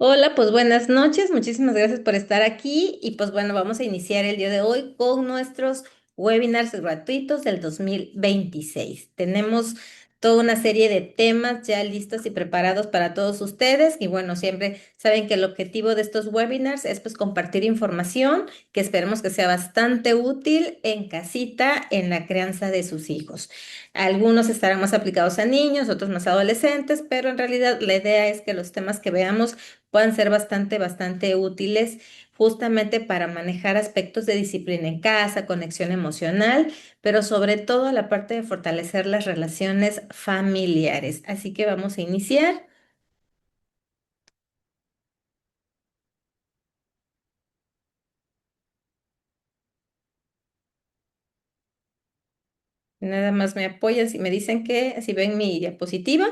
Hola, pues buenas noches, muchísimas gracias por estar aquí y pues bueno, vamos a iniciar el día de hoy con nuestros webinars gratuitos del 2026. Tenemos toda una serie de temas ya listos y preparados para todos ustedes y bueno, siempre saben que el objetivo de estos webinars es pues compartir información que esperemos que sea bastante útil en casita en la crianza de sus hijos. Algunos estarán más aplicados a niños, otros más adolescentes, pero en realidad la idea es que los temas que veamos puedan ser bastante útiles justamente para manejar aspectos de disciplina en casa, conexión emocional, pero sobre todo la parte de fortalecer las relaciones familiares. Así que vamos a iniciar. Nada más me apoyan si me dicen que, si ven mi diapositiva,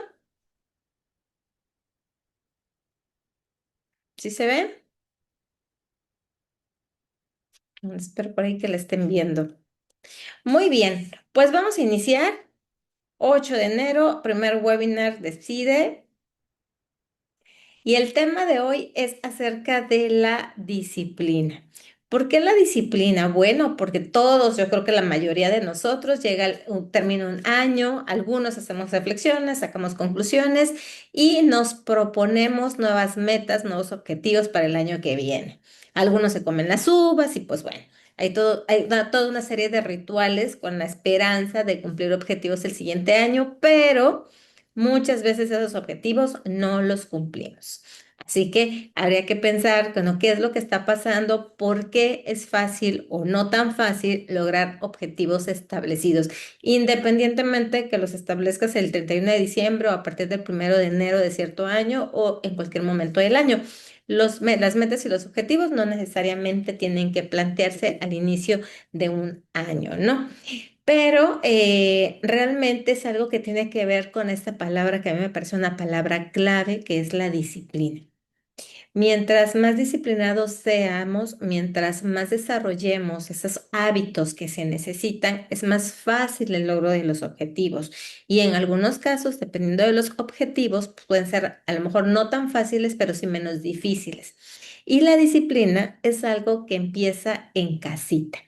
¿sí se ve? Espero por ahí que la estén viendo. Muy bien, pues vamos a iniciar. 8 de enero, primer webinar de CIDE. Y el tema de hoy es acerca de la disciplina. ¿Por qué la disciplina? Bueno, porque todos, yo creo que la mayoría de nosotros llega termina un año, algunos hacemos reflexiones, sacamos conclusiones y nos proponemos nuevas metas, nuevos objetivos para el año que viene. Algunos se comen las uvas y pues bueno, toda una serie de rituales con la esperanza de cumplir objetivos el siguiente año, pero muchas veces esos objetivos no los cumplimos. Así que habría que pensar, bueno, qué es lo que está pasando, por qué es fácil o no tan fácil lograr objetivos establecidos, independientemente que los establezcas el 31 de diciembre o a partir del 1 de enero de cierto año o en cualquier momento del año. Las metas y los objetivos no necesariamente tienen que plantearse al inicio de un año, ¿no? Pero realmente es algo que tiene que ver con esta palabra que a mí me parece una palabra clave, que es la disciplina. Mientras más disciplinados seamos, mientras más desarrollemos esos hábitos que se necesitan, es más fácil el logro de los objetivos. Y en algunos casos, dependiendo de los objetivos, pues, pueden ser a lo mejor no tan fáciles, pero sí menos difíciles. Y la disciplina es algo que empieza en casita.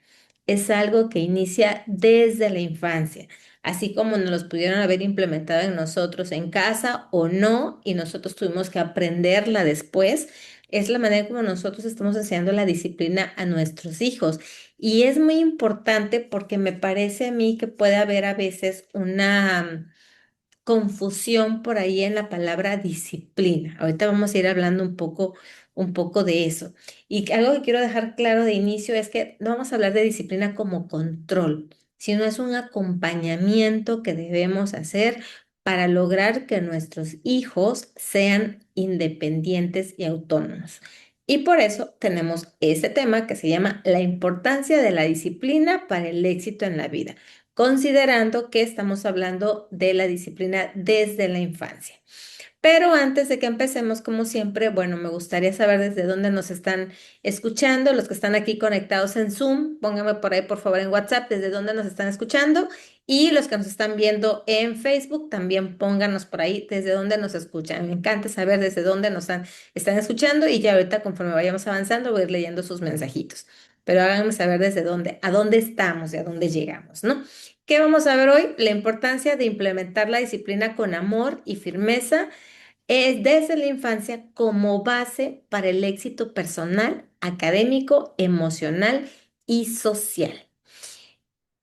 Es algo que inicia desde la infancia, así como nos los pudieron haber implementado en nosotros en casa o no, y nosotros tuvimos que aprenderla después. Es la manera como nosotros estamos enseñando la disciplina a nuestros hijos. Y es muy importante porque me parece a mí que puede haber a veces una confusión por ahí en la palabra disciplina. Ahorita vamos a ir hablando un poco de eso. Y algo que quiero dejar claro de inicio es que no vamos a hablar de disciplina como control, sino es un acompañamiento que debemos hacer para lograr que nuestros hijos sean independientes y autónomos. Y por eso tenemos ese tema que se llama la importancia de la disciplina para el éxito en la vida, considerando que estamos hablando de la disciplina desde la infancia. Pero antes de que empecemos, como siempre, bueno, me gustaría saber desde dónde nos están escuchando, los que están aquí conectados en Zoom, pónganme por ahí, por favor, en WhatsApp, desde dónde nos están escuchando. Y los que nos están viendo en Facebook, también pónganos por ahí desde dónde nos escuchan. Me encanta saber desde dónde están escuchando y ya ahorita, conforme vayamos avanzando, voy a ir leyendo sus mensajitos. Pero háganme saber desde dónde, a dónde estamos y a dónde llegamos, ¿no? ¿Qué vamos a ver hoy? La importancia de implementar la disciplina con amor y firmeza es desde la infancia como base para el éxito personal, académico, emocional y social.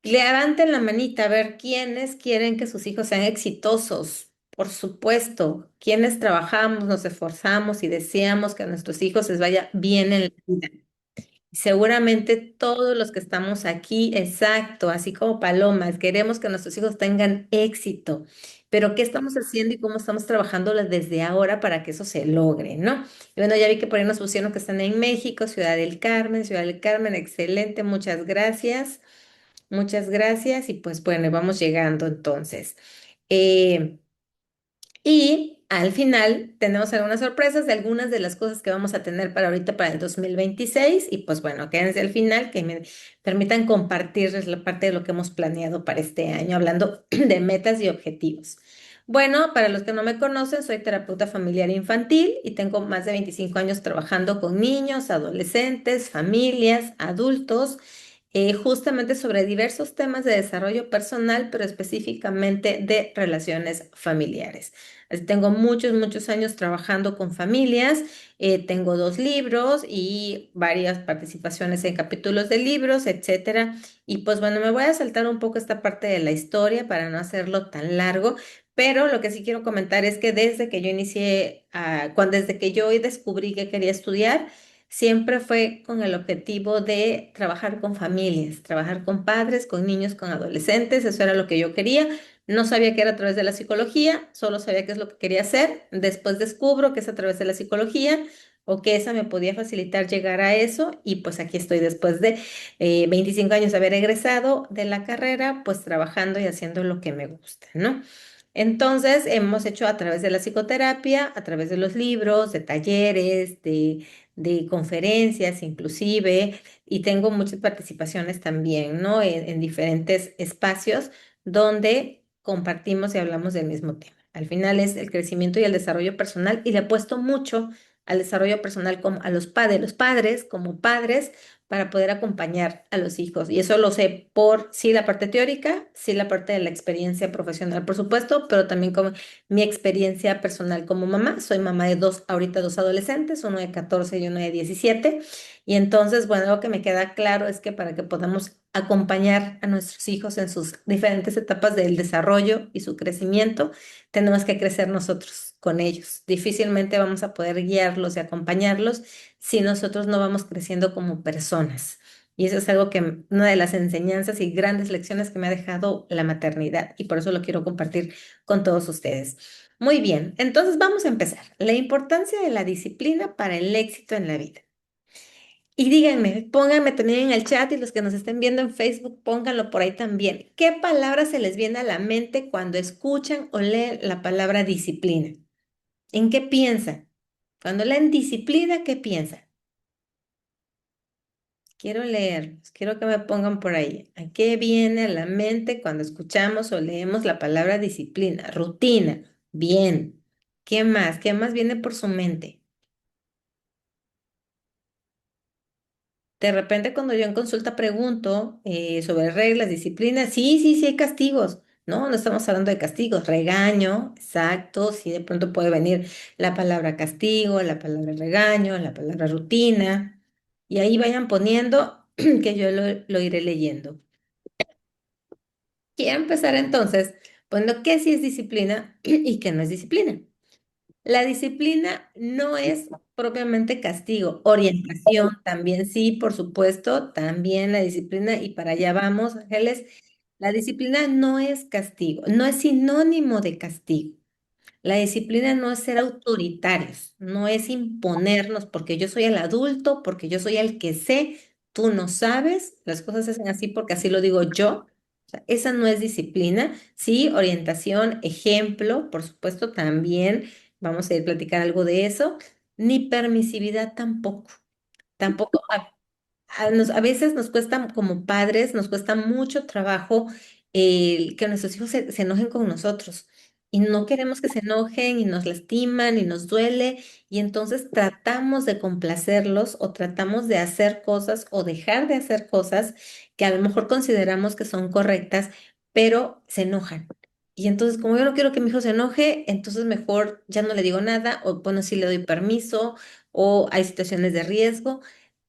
Levanten la manita a ver quiénes quieren que sus hijos sean exitosos. Por supuesto, quienes trabajamos, nos esforzamos y deseamos que a nuestros hijos les vaya bien en la vida. Seguramente todos los que estamos aquí, exacto, así como palomas, queremos que nuestros hijos tengan éxito, pero ¿qué estamos haciendo y cómo estamos trabajando desde ahora para que eso se logre, ¿no? Y bueno, ya vi que por ahí nos pusieron que están en México, Ciudad del Carmen, excelente, muchas gracias y pues bueno, vamos llegando entonces. Eh, y al final tenemos algunas sorpresas de algunas de las cosas que vamos a tener para ahorita, para el 2026. Y pues bueno, quédense al final que me permitan compartirles la parte de lo que hemos planeado para este año, hablando de metas y objetivos. Bueno, para los que no me conocen, soy terapeuta familiar infantil y tengo más de 25 años trabajando con niños, adolescentes, familias, adultos, justamente sobre diversos temas de desarrollo personal, pero específicamente de relaciones familiares. Tengo muchos, muchos años trabajando con familias, tengo 2 libros y varias participaciones en capítulos de libros, etcétera. Y pues bueno, me voy a saltar un poco esta parte de la historia para no hacerlo tan largo. Pero lo que sí quiero comentar es que desde que yo inicié, desde que yo descubrí que quería estudiar, siempre fue con el objetivo de trabajar con familias, trabajar con padres, con niños, con adolescentes. Eso era lo que yo quería. No sabía que era a través de la psicología, solo sabía qué es lo que quería hacer. Después descubro que es a través de la psicología o que esa me podía facilitar llegar a eso. Y pues aquí estoy después de 25 años de haber egresado de la carrera, pues trabajando y haciendo lo que me gusta, ¿no? Entonces, hemos hecho a través de la psicoterapia, a través de los libros, de talleres, de conferencias inclusive, y tengo muchas participaciones también, ¿no? En diferentes espacios donde compartimos y hablamos del mismo tema. Al final es el crecimiento y el desarrollo personal, y le apuesto mucho al desarrollo personal como a los padres como padres para poder acompañar a los hijos. Y eso lo sé por sí la parte teórica, sí la parte de la experiencia profesional, por supuesto, pero también como mi experiencia personal como mamá. Soy mamá de ahorita 2 adolescentes, uno de 14 y uno de 17. Y entonces, bueno, lo que me queda claro es que para que podamos acompañar a nuestros hijos en sus diferentes etapas del desarrollo y su crecimiento, tenemos que crecer nosotros con ellos. Difícilmente vamos a poder guiarlos y acompañarlos si nosotros no vamos creciendo como personas. Y eso es algo que, una de las enseñanzas y grandes lecciones que me ha dejado la maternidad, y por eso lo quiero compartir con todos ustedes. Muy bien, entonces vamos a empezar. La importancia de la disciplina para el éxito en la vida. Y díganme, pónganme también en el chat, y los que nos estén viendo en Facebook, pónganlo por ahí también. ¿Qué palabra se les viene a la mente cuando escuchan o leen la palabra disciplina? ¿En qué piensan? Cuando leen disciplina, ¿qué piensan? Quiero leerlos, quiero que me pongan por ahí. ¿A qué viene a la mente cuando escuchamos o leemos la palabra disciplina? Rutina. Bien. ¿Qué más? ¿Qué más viene por su mente? De repente cuando yo en consulta pregunto sobre reglas, disciplinas, sí, sí, sí hay castigos. No, no estamos hablando de castigos, regaño, exacto, sí de pronto puede venir la palabra castigo, la palabra regaño, la palabra rutina, y ahí vayan poniendo que yo lo iré leyendo. Quiero empezar entonces poniendo qué sí es disciplina y qué no es disciplina. La disciplina no es propiamente castigo, orientación también sí, por supuesto, también la disciplina, y para allá vamos, Ángeles. La disciplina no es castigo, no es sinónimo de castigo. La disciplina no es ser autoritarios, no es imponernos porque yo soy el adulto, porque yo soy el que sé, tú no sabes, las cosas se hacen así porque así lo digo yo. O sea, esa no es disciplina. Sí, orientación, ejemplo, por supuesto, también vamos a ir a platicar algo de eso, ni permisividad tampoco. Tampoco, a veces nos cuesta, como padres, nos cuesta mucho trabajo que nuestros hijos se enojen con nosotros. Y no queremos que se enojen y nos lastiman y nos duele. Y entonces tratamos de complacerlos o tratamos de hacer cosas o dejar de hacer cosas que a lo mejor consideramos que son correctas, pero se enojan. Y entonces, como yo no quiero que mi hijo se enoje, entonces mejor ya no le digo nada, o bueno, sí le doy permiso, o hay situaciones de riesgo,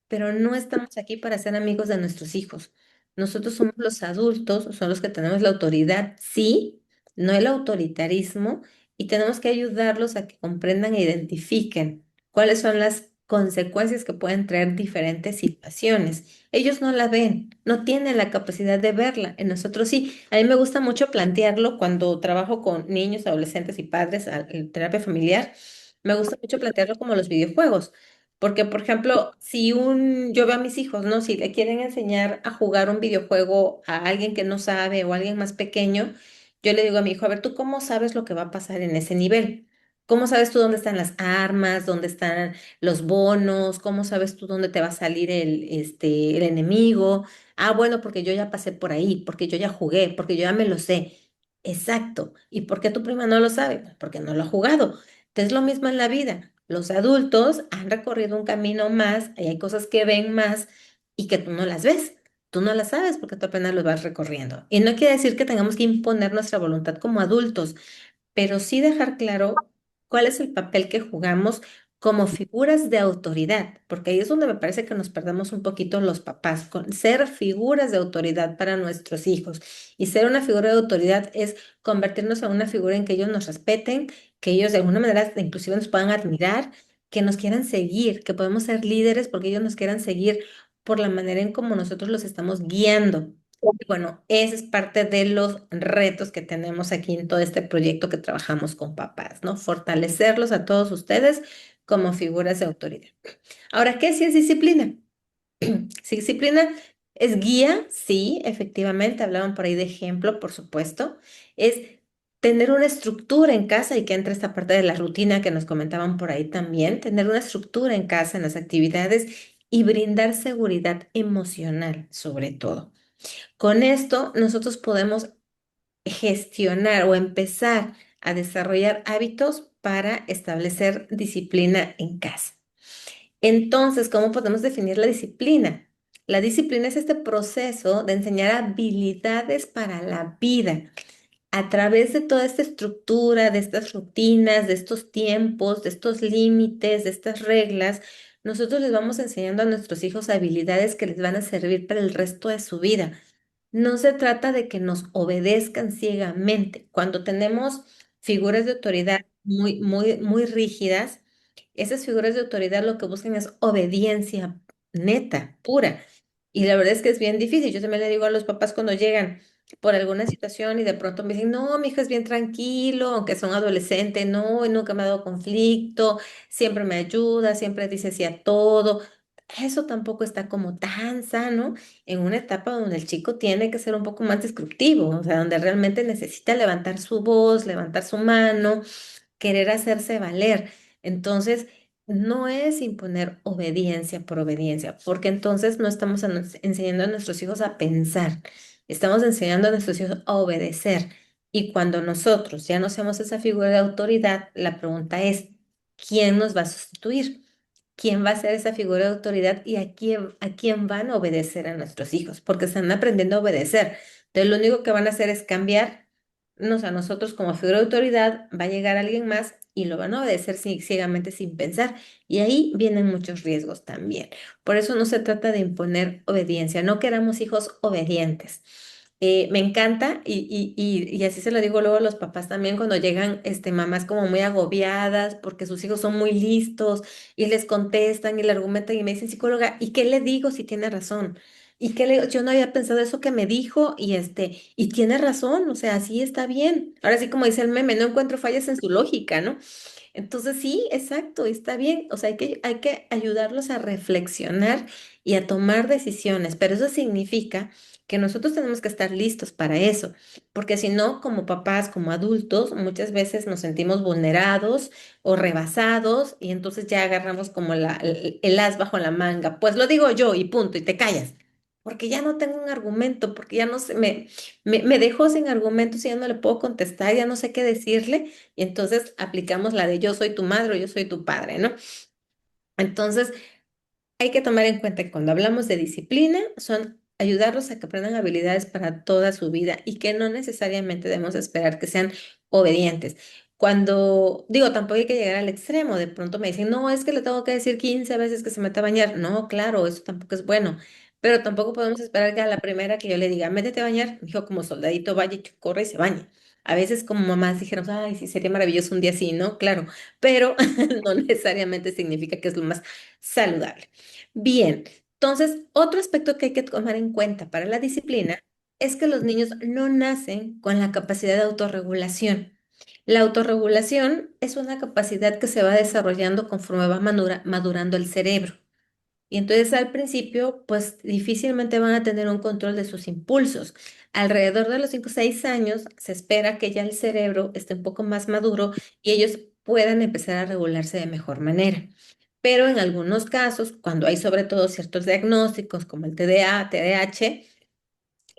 pero no estamos aquí para ser amigos de nuestros hijos. Nosotros somos los adultos, son los que tenemos la autoridad, sí, no el autoritarismo, y tenemos que ayudarlos a que comprendan e identifiquen cuáles son las consecuencias que pueden traer diferentes situaciones. Ellos no la ven, no tienen la capacidad de verla, en nosotros sí. A mí me gusta mucho plantearlo cuando trabajo con niños, adolescentes y padres en terapia familiar. Me gusta mucho plantearlo como los videojuegos. Porque, por ejemplo, yo veo a mis hijos, ¿no? Si le quieren enseñar a jugar un videojuego a alguien que no sabe o a alguien más pequeño, yo le digo a mi hijo, a ver, ¿tú cómo sabes lo que va a pasar en ese nivel? ¿Cómo sabes tú dónde están las armas, dónde están los bonos? ¿Cómo sabes tú dónde te va a salir el enemigo? Ah, bueno, porque yo ya pasé por ahí, porque yo ya jugué, porque yo ya me lo sé. Exacto. ¿Y por qué tu prima no lo sabe? Pues porque no lo ha jugado. Es lo mismo en la vida. Los adultos han recorrido un camino más y hay cosas que ven más y que tú no las ves. Tú no las sabes porque tú apenas los vas recorriendo. Y no quiere decir que tengamos que imponer nuestra voluntad como adultos, pero sí dejar claro cuál es el papel que jugamos como figuras de autoridad, porque ahí es donde me parece que nos perdemos un poquito los papás, con ser figuras de autoridad para nuestros hijos. Y ser una figura de autoridad es convertirnos en una figura en que ellos nos respeten, que ellos de alguna manera inclusive nos puedan admirar, que nos quieran seguir, que podemos ser líderes porque ellos nos quieran seguir por la manera en cómo nosotros los estamos guiando. Y bueno, ese es parte de los retos que tenemos aquí en todo este proyecto que trabajamos con papás, ¿no? Fortalecerlos a todos ustedes como figuras de autoridad. Ahora, ¿qué sí es disciplina? Sí, disciplina es guía, sí, efectivamente, hablaban por ahí de ejemplo, por supuesto. Es tener una estructura en casa y que entre esta parte de la rutina que nos comentaban por ahí también, tener una estructura en casa, en las actividades y brindar seguridad emocional, sobre todo. Con esto, nosotros podemos gestionar o empezar a desarrollar hábitos para establecer disciplina en casa. Entonces, ¿cómo podemos definir la disciplina? La disciplina es este proceso de enseñar habilidades para la vida a través de toda esta estructura, de estas rutinas, de estos tiempos, de estos límites, de estas reglas. Nosotros les vamos enseñando a nuestros hijos habilidades que les van a servir para el resto de su vida. No se trata de que nos obedezcan ciegamente. Cuando tenemos figuras de autoridad muy rígidas, esas figuras de autoridad lo que buscan es obediencia neta, pura. Y la verdad es que es bien difícil. Yo también le digo a los papás cuando llegan por alguna situación y de pronto me dicen, no, mi hijo es bien tranquilo, aunque son adolescente, no, y nunca me ha dado conflicto, siempre me ayuda, siempre dice sí a todo. Eso tampoco está como tan sano en una etapa donde el chico tiene que ser un poco más disruptivo, o sea, donde realmente necesita levantar su voz, levantar su mano, querer hacerse valer. Entonces, no es imponer obediencia por obediencia, porque entonces no estamos enseñando a nuestros hijos a pensar, estamos enseñando a nuestros hijos a obedecer. Y cuando nosotros ya no seamos esa figura de autoridad, la pregunta es, ¿quién nos va a sustituir? ¿Quién va a ser esa figura de autoridad y a quién van a obedecer a nuestros hijos? Porque están aprendiendo a obedecer. Entonces, lo único que van a hacer es cambiar a nosotros como figura de autoridad, va a llegar alguien más y lo van a obedecer ciegamente sin pensar. Y ahí vienen muchos riesgos también. Por eso no se trata de imponer obediencia, no queramos hijos obedientes. Me encanta y así se lo digo luego a los papás también cuando llegan mamás como muy agobiadas porque sus hijos son muy listos y les contestan y le argumentan y me dicen, psicóloga, ¿y qué le digo si tiene razón? ¿Y qué le digo? Yo no había pensado eso que me dijo y tiene razón, o sea, sí está bien. Ahora sí, como dice el meme, no encuentro fallas en su lógica, ¿no? Entonces sí, exacto, está bien. O sea, hay que ayudarlos a reflexionar y a tomar decisiones, pero eso significa que nosotros tenemos que estar listos para eso, porque si no, como papás, como adultos, muchas veces nos sentimos vulnerados o rebasados y entonces ya agarramos como el as bajo la manga. Pues lo digo yo y punto, y te callas. Porque ya no tengo un argumento, porque ya no sé, me dejó sin argumentos y ya no le puedo contestar, ya no sé qué decirle. Y entonces aplicamos la de yo soy tu madre o yo soy tu padre, ¿no? Entonces hay que tomar en cuenta que cuando hablamos de disciplina son ayudarlos a que aprendan habilidades para toda su vida y que no necesariamente debemos esperar que sean obedientes. Cuando digo, tampoco hay que llegar al extremo, de pronto me dicen, no, es que le tengo que decir 15 veces que se meta a bañar. No, claro, eso tampoco es bueno, pero tampoco podemos esperar que a la primera que yo le diga, métete a bañar, mi hijo como soldadito vaya y corre y se bañe. A veces como mamás dijéramos, ay, sí, sería maravilloso un día así, ¿no? Claro, pero no necesariamente significa que es lo más saludable. Bien, entonces, otro aspecto que hay que tomar en cuenta para la disciplina es que los niños no nacen con la capacidad de autorregulación. La autorregulación es una capacidad que se va desarrollando conforme va madurando el cerebro. Y entonces al principio, pues difícilmente van a tener un control de sus impulsos. Alrededor de los 5 o 6 años se espera que ya el cerebro esté un poco más maduro y ellos puedan empezar a regularse de mejor manera. Pero en algunos casos, cuando hay sobre todo ciertos diagnósticos como el TDA, TDAH,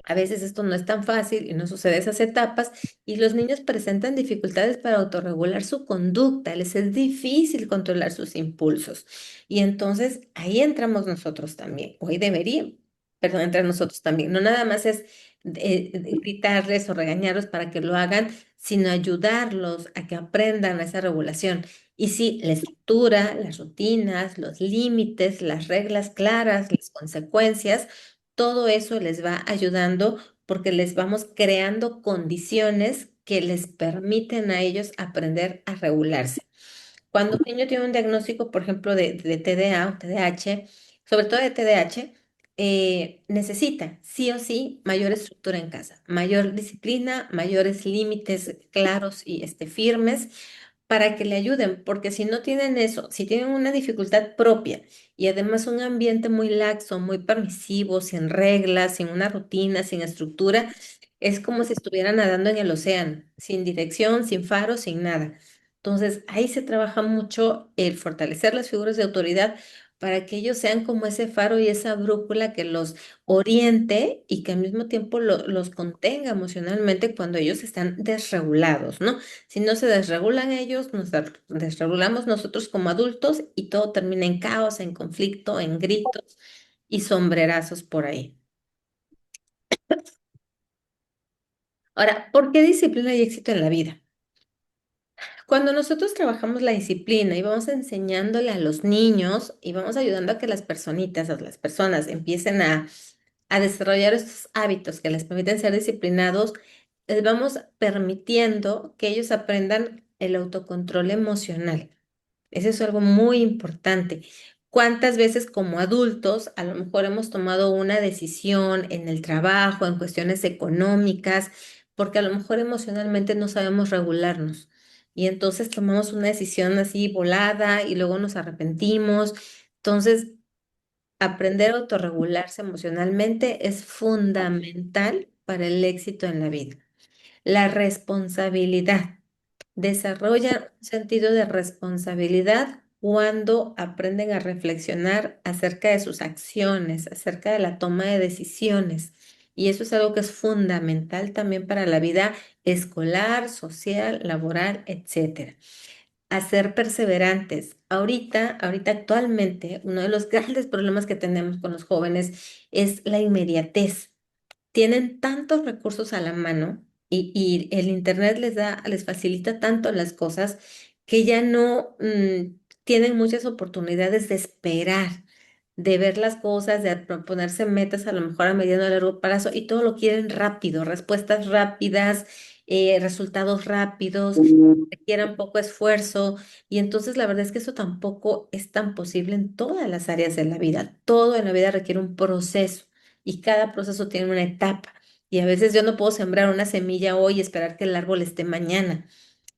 A veces esto no es tan fácil y no sucede esas etapas y los niños presentan dificultades para autorregular su conducta, les es difícil controlar sus impulsos y entonces ahí entramos nosotros también, o ahí deberíamos, perdón, entrar nosotros también. No nada más es gritarles o regañarlos para que lo hagan, sino ayudarlos a que aprendan esa regulación. Y sí, la estructura, las rutinas, los límites, las reglas claras, las consecuencias todo eso les va ayudando porque les vamos creando condiciones que les permiten a ellos aprender a regularse. Cuando un niño tiene un diagnóstico, por ejemplo, de TDA o TDAH, sobre todo de TDAH, necesita sí o sí mayor estructura en casa, mayor disciplina, mayores límites claros y firmes para que le ayuden, porque si no tienen eso, si tienen una dificultad propia y además un ambiente muy laxo, muy permisivo, sin reglas, sin una rutina, sin estructura, es como si estuvieran nadando en el océano, sin dirección, sin faro, sin nada. Entonces, ahí se trabaja mucho el fortalecer las figuras de autoridad para que ellos sean como ese faro y esa brújula que los oriente y que al mismo tiempo los contenga emocionalmente cuando ellos están desregulados, ¿no? Si no se desregulan ellos, nos desregulamos nosotros como adultos y todo termina en caos, en conflicto, en gritos y sombrerazos por ahí. Ahora, ¿por qué disciplina y éxito en la vida? Cuando nosotros trabajamos la disciplina y vamos enseñándole a los niños y vamos ayudando a que las personitas, a las personas empiecen a desarrollar estos hábitos que les permiten ser disciplinados, les vamos permitiendo que ellos aprendan el autocontrol emocional. Eso es algo muy importante. ¿Cuántas veces como adultos a lo mejor hemos tomado una decisión en el trabajo, en cuestiones económicas, porque a lo mejor emocionalmente no sabemos regularnos? Y entonces tomamos una decisión así volada y luego nos arrepentimos. Entonces, aprender a autorregularse emocionalmente es fundamental para el éxito en la vida. La responsabilidad. Desarrollan un sentido de responsabilidad cuando aprenden a reflexionar acerca de sus acciones, acerca de la toma de decisiones. Y eso es algo que es fundamental también para la vida escolar, social, laboral, etcétera. A ser perseverantes. Ahorita actualmente, uno de los grandes problemas que tenemos con los jóvenes es la inmediatez. Tienen tantos recursos a la mano y el internet les facilita tanto las cosas que ya no tienen muchas oportunidades de esperar, de ver las cosas, de proponerse metas a lo mejor a mediano o largo plazo y todo lo quieren rápido, respuestas rápidas, resultados rápidos, requieran poco esfuerzo y entonces la verdad es que eso tampoco es tan posible en todas las áreas de la vida. Todo en la vida requiere un proceso y cada proceso tiene una etapa. Y a veces yo no puedo sembrar una semilla hoy y esperar que el árbol esté mañana.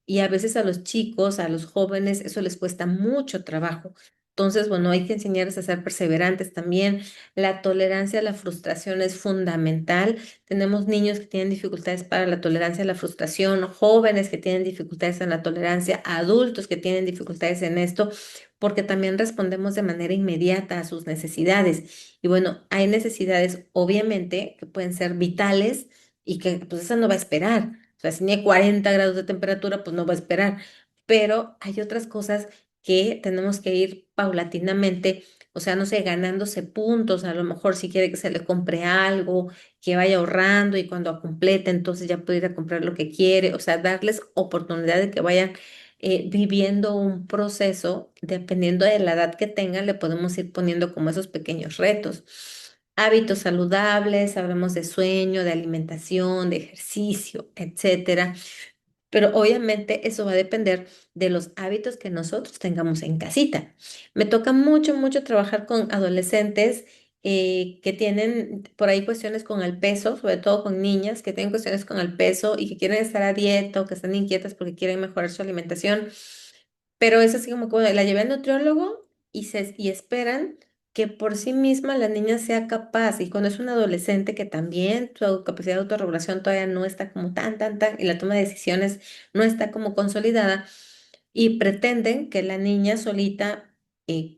Y a veces a los chicos, a los jóvenes, eso les cuesta mucho trabajo. Entonces, bueno, hay que enseñarles a ser perseverantes también. La tolerancia a la frustración es fundamental. Tenemos niños que tienen dificultades para la tolerancia a la frustración, jóvenes que tienen dificultades en la tolerancia, adultos que tienen dificultades en esto, porque también respondemos de manera inmediata a sus necesidades. Y bueno, hay necesidades, obviamente, que pueden ser vitales y que pues esa no va a esperar. O sea, si tiene 40 grados de temperatura, pues no va a esperar. Pero hay otras cosas que tenemos que ir paulatinamente, o sea, no sé, ganándose puntos, a lo mejor si quiere que se le compre algo, que vaya ahorrando y cuando complete, entonces ya puede ir a comprar lo que quiere, o sea, darles oportunidad de que vayan viviendo un proceso, dependiendo de la edad que tengan, le podemos ir poniendo como esos pequeños retos. Hábitos saludables, hablamos de sueño, de alimentación, de ejercicio, etcétera. Pero obviamente eso va a depender de los hábitos que nosotros tengamos en casita. Me toca mucho trabajar con adolescentes que tienen por ahí cuestiones con el peso, sobre todo con niñas que tienen cuestiones con el peso y que quieren estar a dieta o que están inquietas porque quieren mejorar su alimentación. Pero es así como que bueno, la llevé al nutriólogo y esperan que por sí misma la niña sea capaz. Y cuando es un adolescente que también su capacidad de autorregulación todavía no está como tan, y la toma de decisiones no está como consolidada, y pretenden que la niña solita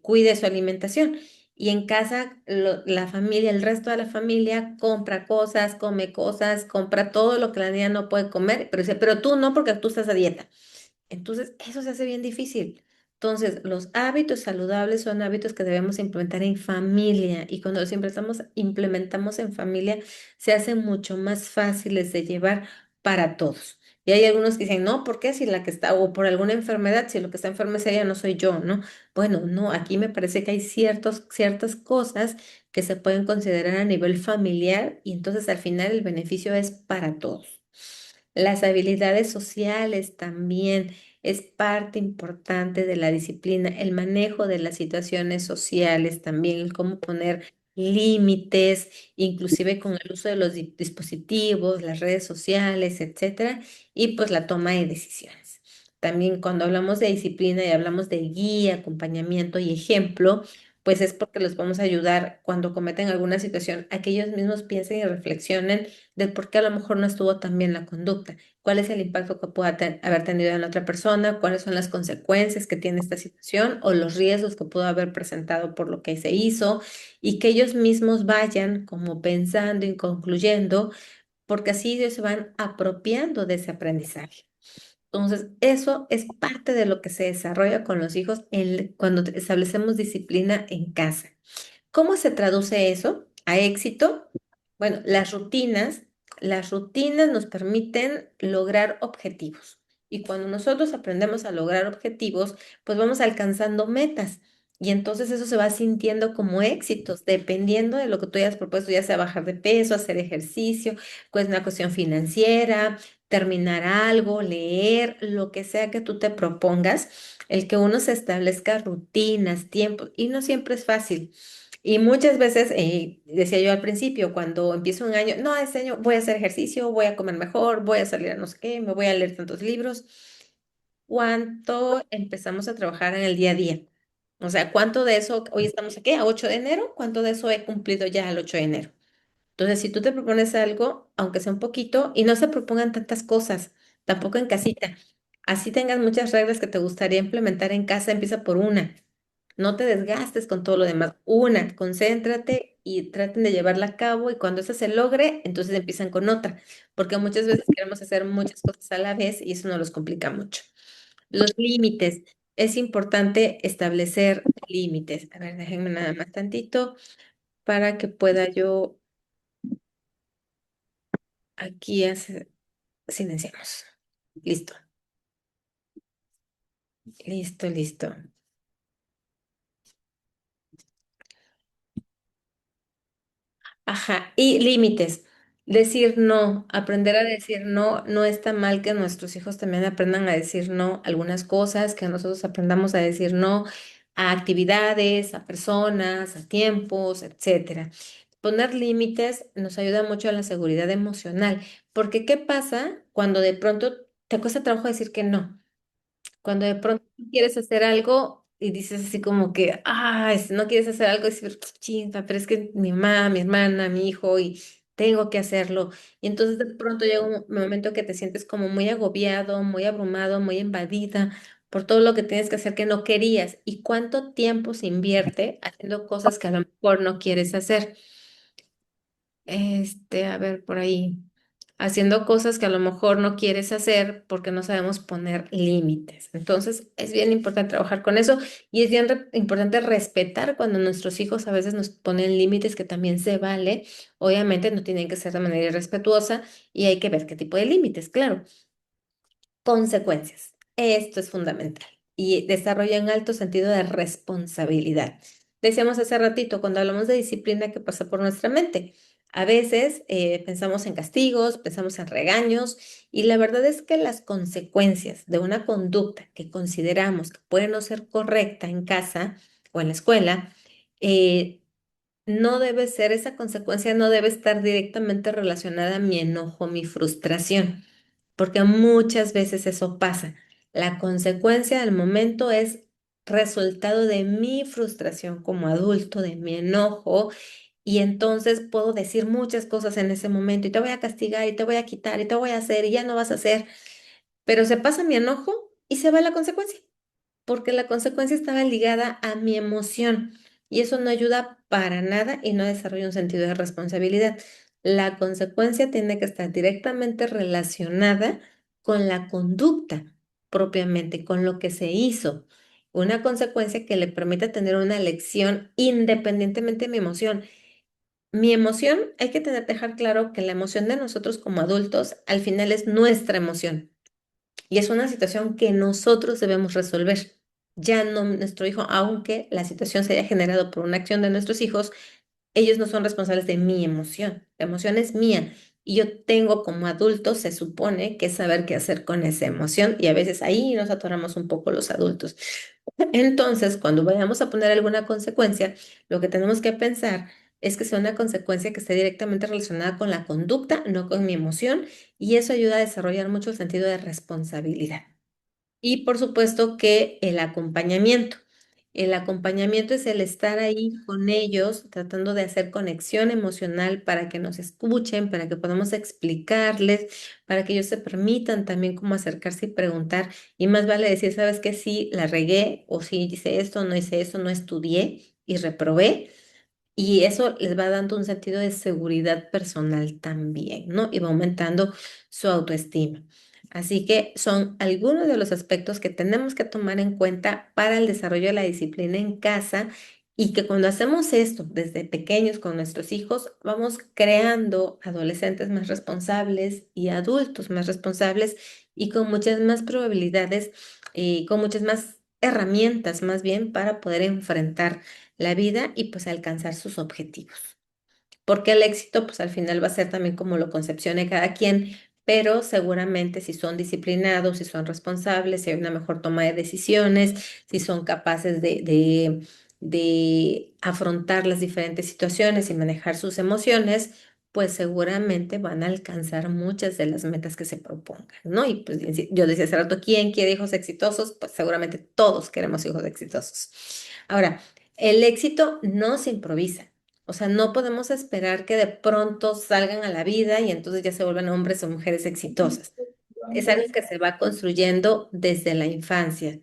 cuide su alimentación. y en casa la familia, el resto de la familia compra cosas, come cosas, compra todo lo que la niña no puede comer, pero dice, pero tú no porque tú estás a dieta. Entonces, eso se hace bien difícil. Entonces, los hábitos saludables son hábitos que debemos implementar en familia y cuando los implementamos en familia, se hacen mucho más fáciles de llevar para todos. Y hay algunos que dicen, no, ¿por qué? Si la que está, o por alguna enfermedad, si lo que está enfermo es ella, no soy yo, ¿no? Bueno, no, aquí me parece que hay ciertas cosas que se pueden considerar a nivel familiar y entonces al final el beneficio es para todos. Las habilidades sociales también es parte importante de la disciplina, el manejo de las situaciones sociales también, el cómo poner límites, inclusive con el uso de los dispositivos, las redes sociales, etcétera, y pues la toma de decisiones. También cuando hablamos de disciplina y hablamos de guía, acompañamiento y ejemplo, pues es porque los vamos a ayudar cuando cometen alguna situación a que ellos mismos piensen y reflexionen del por qué a lo mejor no estuvo tan bien la conducta, cuál es el impacto que pueda haber tenido en la otra persona, cuáles son las consecuencias que tiene esta situación o los riesgos que pudo haber presentado por lo que se hizo y que ellos mismos vayan como pensando y concluyendo, porque así ellos se van apropiando de ese aprendizaje. Entonces, eso es parte de lo que se desarrolla con los hijos cuando establecemos disciplina en casa. ¿Cómo se traduce eso a éxito? Bueno, las rutinas nos permiten lograr objetivos. Y cuando nosotros aprendemos a lograr objetivos, pues vamos alcanzando metas. Y entonces eso se va sintiendo como éxitos, dependiendo de lo que tú hayas propuesto, ya sea bajar de peso, hacer ejercicio, pues una cuestión financiera, terminar algo, leer, lo que sea que tú te propongas, el que uno se establezca rutinas, tiempos, y no siempre es fácil. Y muchas veces, decía yo al principio, cuando empiezo un año, no, este año voy a hacer ejercicio, voy a comer mejor, voy a salir a no sé qué, me voy a leer tantos libros. ¿Cuánto empezamos a trabajar en el día a día? O sea, ¿cuánto de eso, hoy estamos aquí a 8 de enero, cuánto de eso he cumplido ya al 8 de enero? Entonces, si tú te propones algo, aunque sea un poquito, y no se propongan tantas cosas, tampoco en casita, así tengas muchas reglas que te gustaría implementar en casa, empieza por una. No te desgastes con todo lo demás. Una, concéntrate y traten de llevarla a cabo y cuando esa se logre, entonces empiezan con otra, porque muchas veces queremos hacer muchas cosas a la vez y eso nos los complica mucho. Los límites. Es importante establecer límites. A ver, déjenme nada más tantito para que pueda yo aquí hacer, silenciamos. Listo, listo, listo. Ajá, y límites. Decir no, aprender a decir no, no está mal que nuestros hijos también aprendan a decir no a algunas cosas, que nosotros aprendamos a decir no a actividades, a personas, a tiempos, etcétera. Poner límites nos ayuda mucho a la seguridad emocional, porque ¿qué pasa cuando de pronto te cuesta trabajo decir que no? Cuando de pronto quieres hacer algo y dices así como que, no quieres hacer algo, y dices, chinga, pero es que mi mamá, mi hermana, mi hijo, y tengo que hacerlo. Y entonces de pronto llega un momento que te sientes como muy agobiado, muy abrumado, muy invadida por todo lo que tienes que hacer que no querías. ¿Y cuánto tiempo se invierte haciendo cosas que a lo mejor no quieres hacer? A ver, por ahí, haciendo cosas que a lo mejor no quieres hacer porque no sabemos poner límites. Entonces, es bien importante trabajar con eso y es bien importante respetar cuando nuestros hijos a veces nos ponen límites que también se vale. Obviamente no tienen que ser de manera irrespetuosa y hay que ver qué tipo de límites, claro. Consecuencias. Esto es fundamental y desarrolla un alto sentido de responsabilidad. Decíamos hace ratito, cuando hablamos de disciplina, ¿qué pasa por nuestra mente? A veces pensamos en castigos, pensamos en regaños y la verdad es que las consecuencias de una conducta que consideramos que puede no ser correcta en casa o en la escuela, eh, no debe ser, esa consecuencia no debe estar directamente relacionada a mi enojo, mi frustración, porque muchas veces eso pasa. La consecuencia del momento es resultado de mi frustración como adulto, de mi enojo, y entonces puedo decir muchas cosas en ese momento y te voy a castigar y te voy a quitar y te voy a hacer y ya no vas a hacer, pero se pasa mi enojo y se va la consecuencia porque la consecuencia estaba ligada a mi emoción. y eso no ayuda para nada y no desarrolla un sentido de responsabilidad. La consecuencia tiene que estar directamente relacionada con la conducta propiamente, con lo que se hizo. Una consecuencia que le permita tener una elección independientemente de mi emoción. Mi emoción, hay que dejar claro que la emoción de nosotros como adultos al final es nuestra emoción y es una situación que nosotros debemos resolver. Ya no nuestro hijo, aunque la situación se haya generado por una acción de nuestros hijos, ellos no son responsables de mi emoción. La emoción es mía y yo tengo como adulto, se supone que saber qué hacer con esa emoción y a veces ahí nos atoramos un poco los adultos. Entonces, cuando vayamos a poner alguna consecuencia, lo que tenemos que pensar es que sea una consecuencia que esté directamente relacionada con la conducta, no con mi emoción, y eso ayuda a desarrollar mucho el sentido de responsabilidad. Y por supuesto que el acompañamiento. El acompañamiento es el estar ahí con ellos, tratando de hacer conexión emocional para que nos escuchen, para que podamos explicarles, para que ellos se permitan también como acercarse y preguntar. Y más vale decir, ¿sabes qué? Sí, la regué, o sí hice esto, no estudié y reprobé. Y eso les va dando un sentido de seguridad personal también, ¿no? Y va aumentando su autoestima. Así que son algunos de los aspectos que tenemos que tomar en cuenta para el desarrollo de la disciplina en casa y que cuando hacemos esto desde pequeños con nuestros hijos, vamos creando adolescentes más responsables y adultos más responsables y con muchas más probabilidades y con muchas más herramientas más bien para poder enfrentar la vida y pues alcanzar sus objetivos. Porque el éxito pues al final va a ser también como lo concepcione cada quien, pero seguramente si son disciplinados, si son responsables, si hay una mejor toma de decisiones, si son capaces de afrontar las diferentes situaciones y manejar sus emociones, pues seguramente van a alcanzar muchas de las metas que se propongan, ¿no? Y pues yo decía hace rato, ¿quién quiere hijos exitosos? Pues seguramente todos queremos hijos exitosos. Ahora, el éxito no se improvisa. O sea, no podemos esperar que de pronto salgan a la vida y entonces ya se vuelvan hombres o mujeres exitosas. Es algo que se va construyendo desde la infancia.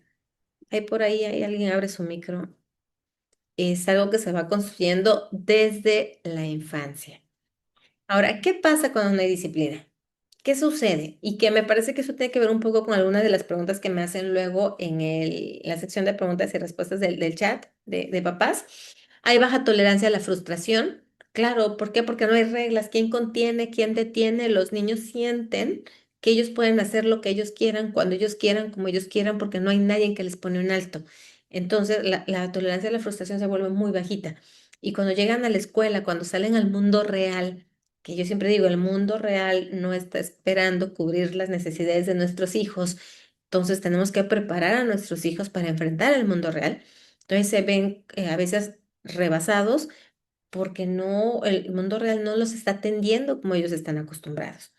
Hay por ahí, hay alguien abre su micro. Es algo que se va construyendo desde la infancia. Ahora, ¿qué pasa cuando no hay disciplina? ¿Qué sucede? Y que me parece que eso tiene que ver un poco con algunas de las preguntas que me hacen luego en la sección de preguntas y respuestas del chat de papás. Hay baja tolerancia a la frustración. Claro, ¿por qué? Porque no hay reglas. ¿Quién contiene? ¿Quién detiene? Los niños sienten que ellos pueden hacer lo que ellos quieran, cuando ellos quieran, como ellos quieran, porque no hay nadie que les pone un alto. Entonces, la tolerancia a la frustración se vuelve muy bajita. Y cuando llegan a la escuela, cuando salen al mundo real, que yo siempre digo, el mundo real no está esperando cubrir las necesidades de nuestros hijos, entonces tenemos que preparar a nuestros hijos para enfrentar el mundo real. Entonces se ven a veces rebasados porque no, el mundo real no los está atendiendo como ellos están acostumbrados.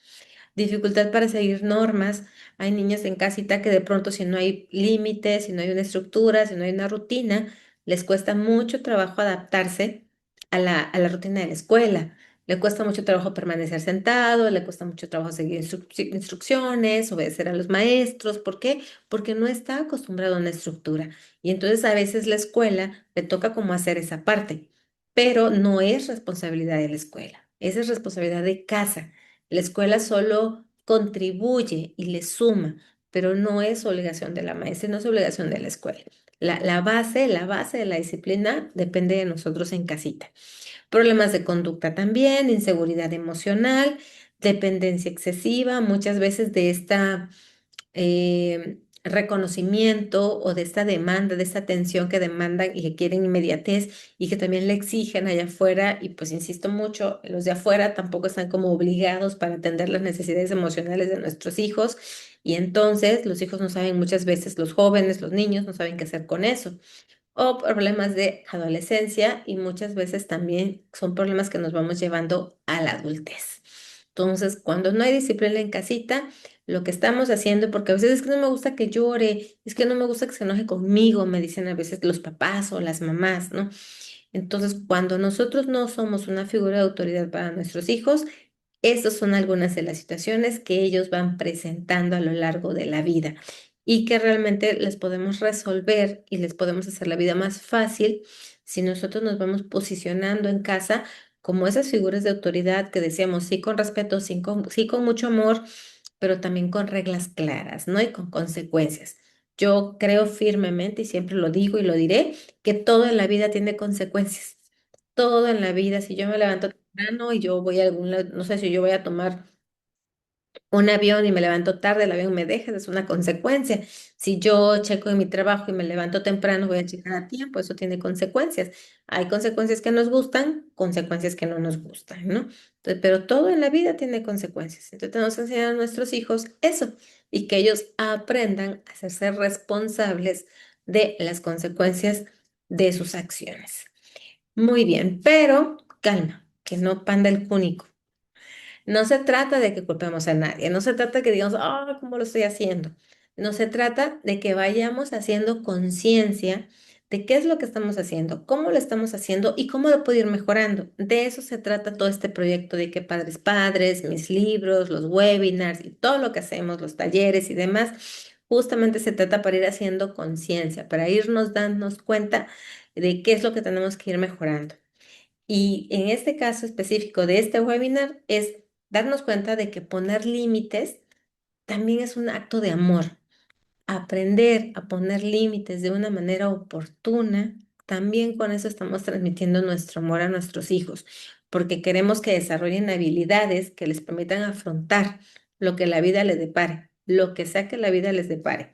Dificultad para seguir normas. Hay niños en casita que de pronto si no hay límites, si no hay una estructura, si no hay una rutina, les cuesta mucho trabajo adaptarse a la rutina de la escuela. Le cuesta mucho trabajo permanecer sentado, le cuesta mucho trabajo seguir instrucciones, obedecer a los maestros. ¿Por qué? Porque no está acostumbrado a una estructura. Y entonces a veces la escuela le toca como hacer esa parte, pero no es responsabilidad de la escuela, esa es responsabilidad de casa. La escuela solo contribuye y le suma, pero no es obligación de la maestra, no es obligación de la escuela. La base de la disciplina depende de nosotros en casita. Problemas de conducta también, inseguridad emocional, dependencia excesiva, muchas veces de esta reconocimiento o de esta demanda, de esta atención que demandan y que quieren inmediatez y que también le exigen allá afuera. Y pues insisto mucho, los de afuera tampoco están como obligados para atender las necesidades emocionales de nuestros hijos. Y entonces los hijos no saben muchas veces, los jóvenes, los niños no saben qué hacer con eso o problemas de adolescencia y muchas veces también son problemas que nos vamos llevando a la adultez. Entonces, cuando no hay disciplina en casita, lo que estamos haciendo, porque a veces es que no me gusta que llore, es que no me gusta que se enoje conmigo, me dicen a veces los papás o las mamás, ¿no? Entonces, cuando nosotros no somos una figura de autoridad para nuestros hijos, estas son algunas de las situaciones que ellos van presentando a lo largo de la vida y que realmente les podemos resolver y les podemos hacer la vida más fácil si nosotros nos vamos posicionando en casa como esas figuras de autoridad que decíamos, sí con respeto, sí con mucho amor, pero también con reglas claras, ¿no? Y con consecuencias. Yo creo firmemente, y siempre lo digo y lo diré, que todo en la vida tiene consecuencias. Todo en la vida, si yo me levanto temprano y yo voy a algún lado, no sé si yo voy a tomar un avión y me levanto tarde, el avión me deja, es una consecuencia. Si yo checo en mi trabajo y me levanto temprano, voy a checar a tiempo, eso tiene consecuencias. Hay consecuencias que nos gustan, consecuencias que no nos gustan, ¿no? Entonces, pero todo en la vida tiene consecuencias. Entonces tenemos que enseñar a nuestros hijos eso y que ellos aprendan a hacerse responsables de las consecuencias de sus acciones. Muy bien, pero calma, que no panda el cúnico. No se trata de que culpemos a nadie, no se trata de que digamos, ah, ¿cómo lo estoy haciendo? No se trata de que vayamos haciendo conciencia de qué es lo que estamos haciendo, cómo lo estamos haciendo y cómo lo puedo ir mejorando. De eso se trata todo este proyecto de que Padres Padres, mis libros, los webinars y todo lo que hacemos, los talleres y demás, justamente se trata para ir haciendo conciencia, para irnos dando cuenta de qué es lo que tenemos que ir mejorando. Y en este caso específico de este webinar es darnos cuenta de que poner límites también es un acto de amor. Aprender a poner límites de una manera oportuna, también con eso estamos transmitiendo nuestro amor a nuestros hijos, porque queremos que desarrollen habilidades que les permitan afrontar lo que la vida les depare, lo que sea que la vida les depare.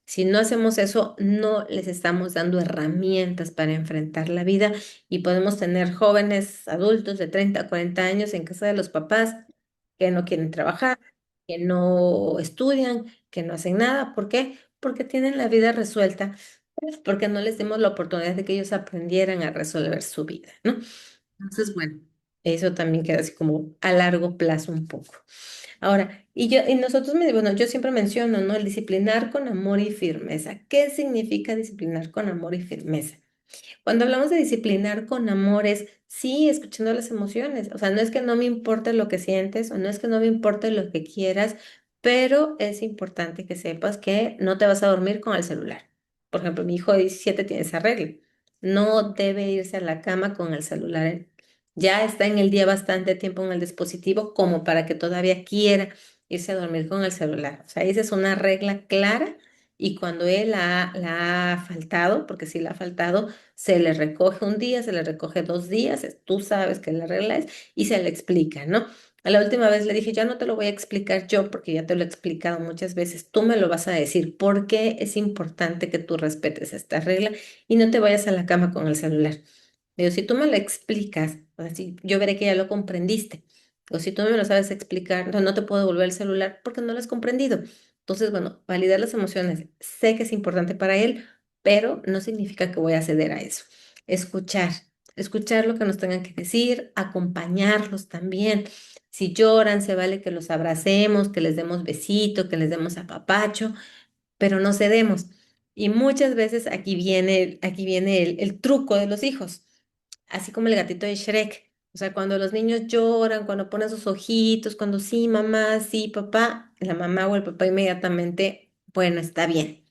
Si no hacemos eso, no les estamos dando herramientas para enfrentar la vida y podemos tener jóvenes adultos de 30 a 40 años en casa de los papás que no quieren trabajar, que no estudian, que no hacen nada. ¿Por qué? Porque tienen la vida resuelta, pues, porque no les dimos la oportunidad de que ellos aprendieran a resolver su vida, ¿no? Entonces, bueno, eso también queda así como a largo plazo un poco. Ahora, y nosotros, bueno, yo siempre menciono, ¿no? El disciplinar con amor y firmeza. ¿Qué significa disciplinar con amor y firmeza? Cuando hablamos de disciplinar con amor es, sí, escuchando las emociones. O sea, no es que no me importe lo que sientes o no es que no me importe lo que quieras, pero es importante que sepas que no te vas a dormir con el celular. Por ejemplo, mi hijo de 17 tiene esa regla. No debe irse a la cama con el celular. Ya está en el día bastante tiempo en el dispositivo como para que todavía quiera irse a dormir con el celular. O sea, esa es una regla clara y cuando él la ha faltado, porque si la ha faltado, se le recoge un día, se le recoge 2 días, tú sabes que la regla es, y se le explica, ¿no? A la última vez le dije, ya no te lo voy a explicar yo porque ya te lo he explicado muchas veces, tú me lo vas a decir, por qué es importante que tú respetes esta regla y no te vayas a la cama con el celular. Digo, si tú me lo explicas, o sea, yo veré que ya lo comprendiste. O si tú no me lo sabes explicar, no te puedo devolver el celular porque no lo has comprendido. Entonces, bueno, validar las emociones. Sé que es importante para él, pero no significa que voy a ceder a eso. Escuchar, escuchar lo que nos tengan que decir, acompañarlos también. Si lloran, se vale que los abracemos, que les demos besito, que les demos apapacho, pero no cedemos. Y muchas veces aquí viene el truco de los hijos, así como el gatito de Shrek. O sea, cuando los niños lloran, cuando ponen sus ojitos, cuando sí, mamá, sí, papá, la mamá o el papá inmediatamente, bueno, está bien.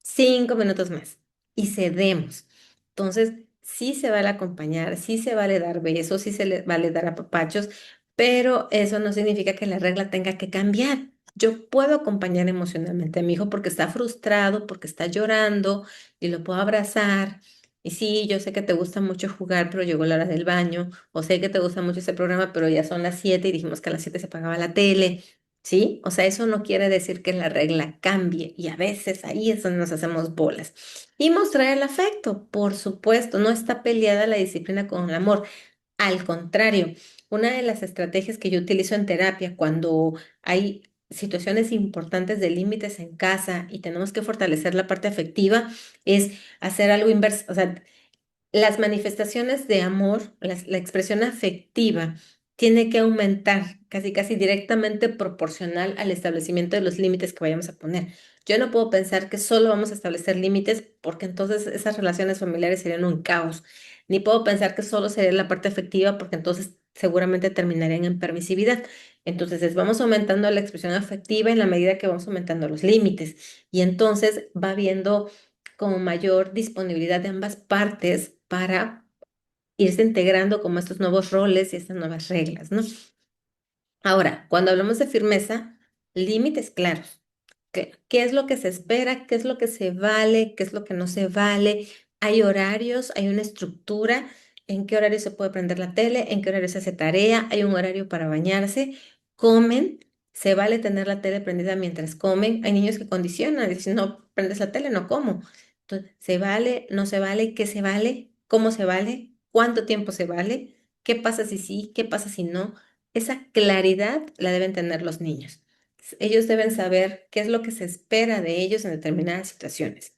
5 minutos más y cedemos. Entonces, sí se vale acompañar, sí se vale dar besos, sí se le vale dar apapachos, pero eso no significa que la regla tenga que cambiar. Yo puedo acompañar emocionalmente a mi hijo porque está frustrado, porque está llorando y lo puedo abrazar. Y sí, yo sé que te gusta mucho jugar, pero llegó la hora del baño. O sé que te gusta mucho ese programa, pero ya son las 7 y dijimos que a las 7 se apagaba la tele. ¿Sí? O sea, eso no quiere decir que la regla cambie y a veces ahí es donde nos hacemos bolas. Y mostrar el afecto, por supuesto, no está peleada la disciplina con el amor. Al contrario, una de las estrategias que yo utilizo en terapia cuando hay situaciones importantes de límites en casa y tenemos que fortalecer la parte afectiva es hacer algo inverso, o sea, las manifestaciones de amor, la expresión afectiva, tiene que aumentar casi casi directamente proporcional al establecimiento de los límites que vayamos a poner. Yo no puedo pensar que solo vamos a establecer límites porque entonces esas relaciones familiares serían un caos. Ni puedo pensar que solo sería la parte afectiva porque entonces seguramente terminarían en permisividad. Entonces vamos aumentando la expresión afectiva en la medida que vamos aumentando los límites. Y entonces va habiendo como mayor disponibilidad de ambas partes para irse integrando como estos nuevos roles y estas nuevas reglas, ¿no? Ahora, cuando hablamos de firmeza, límites claros. ¿Qué es lo que se espera? ¿Qué es lo que se vale? ¿Qué es lo que no se vale? Hay horarios, hay una estructura. ¿En qué horario se puede prender la tele? ¿En qué horario se hace tarea? Hay un horario para bañarse. Comen. Se vale tener la tele prendida mientras comen. Hay niños que condicionan. Dicen, no prendes la tele, no como. Entonces, ¿se vale? ¿No se vale? ¿Qué se vale? ¿Cómo se vale? ¿Cuánto tiempo se vale? ¿Qué pasa si sí? ¿Qué pasa si no? Esa claridad la deben tener los niños. Ellos deben saber qué es lo que se espera de ellos en determinadas situaciones.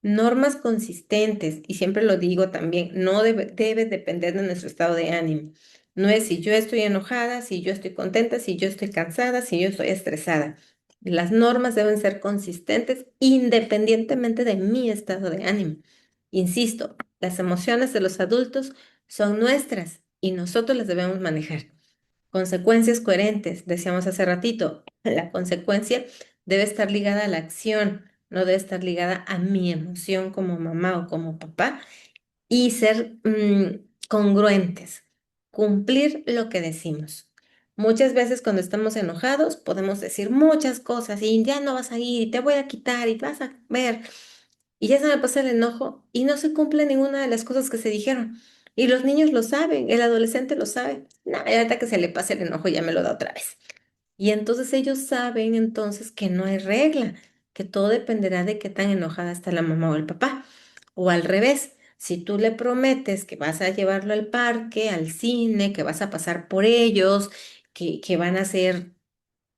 Normas consistentes, y siempre lo digo también, no debe depender de nuestro estado de ánimo. No es si yo estoy enojada, si yo estoy contenta, si yo estoy cansada, si yo estoy estresada. Las normas deben ser consistentes independientemente de mi estado de ánimo. Insisto, las emociones de los adultos son nuestras y nosotros las debemos manejar. Consecuencias coherentes, decíamos hace ratito, la consecuencia debe estar ligada a la acción, no debe estar ligada a mi emoción como mamá o como papá y ser congruentes, cumplir lo que decimos. Muchas veces cuando estamos enojados podemos decir muchas cosas y ya no vas a ir y te voy a quitar y vas a ver y ya se me pasa el enojo y no se cumple ninguna de las cosas que se dijeron. Y los niños lo saben, el adolescente lo sabe. No, y ahorita que se le pase el enojo ya me lo da otra vez. Y entonces ellos saben entonces que no hay regla, que todo dependerá de qué tan enojada está la mamá o el papá. O al revés, si tú le prometes que vas a llevarlo al parque, al cine, que vas a pasar por ellos, que van a hacer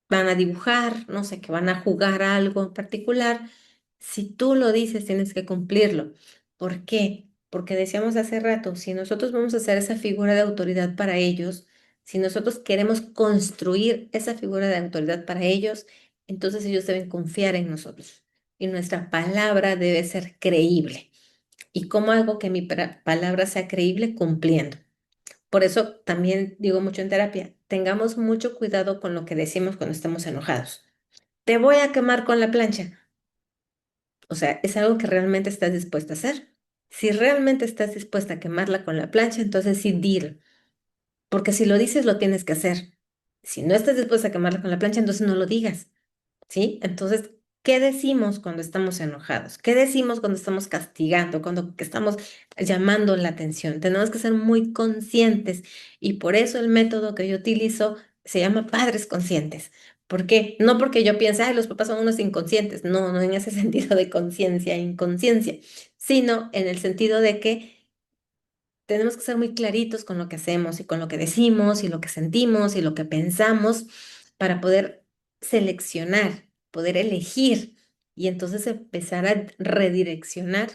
van a dibujar, no sé, que van a jugar a algo en particular. Si tú lo dices, tienes que cumplirlo. ¿Por qué? Porque decíamos hace rato, si nosotros vamos a hacer esa figura de autoridad para ellos, si nosotros queremos construir esa figura de autoridad para ellos, entonces ellos deben confiar en nosotros y nuestra palabra debe ser creíble. ¿Y cómo hago que mi palabra sea creíble? Cumpliendo. Por eso también digo mucho en terapia, tengamos mucho cuidado con lo que decimos cuando estamos enojados. Te voy a quemar con la plancha. O sea, es algo que realmente estás dispuesta a hacer. Si realmente estás dispuesta a quemarla con la plancha, entonces sí, dilo. Porque si lo dices, lo tienes que hacer. Si no estás dispuesta a quemarla con la plancha, entonces no lo digas. ¿Sí? Entonces, ¿qué decimos cuando estamos enojados? ¿Qué decimos cuando estamos castigando, cuando que estamos llamando la atención? Tenemos que ser muy conscientes y por eso el método que yo utilizo se llama padres conscientes. ¿Por qué? No porque yo piense, ay, los papás son unos inconscientes, no, no en ese sentido de conciencia e inconsciencia, sino en el sentido de que tenemos que ser muy claritos con lo que hacemos y con lo que decimos y lo que sentimos y lo que pensamos para poder seleccionar, poder elegir y entonces empezar a redireccionar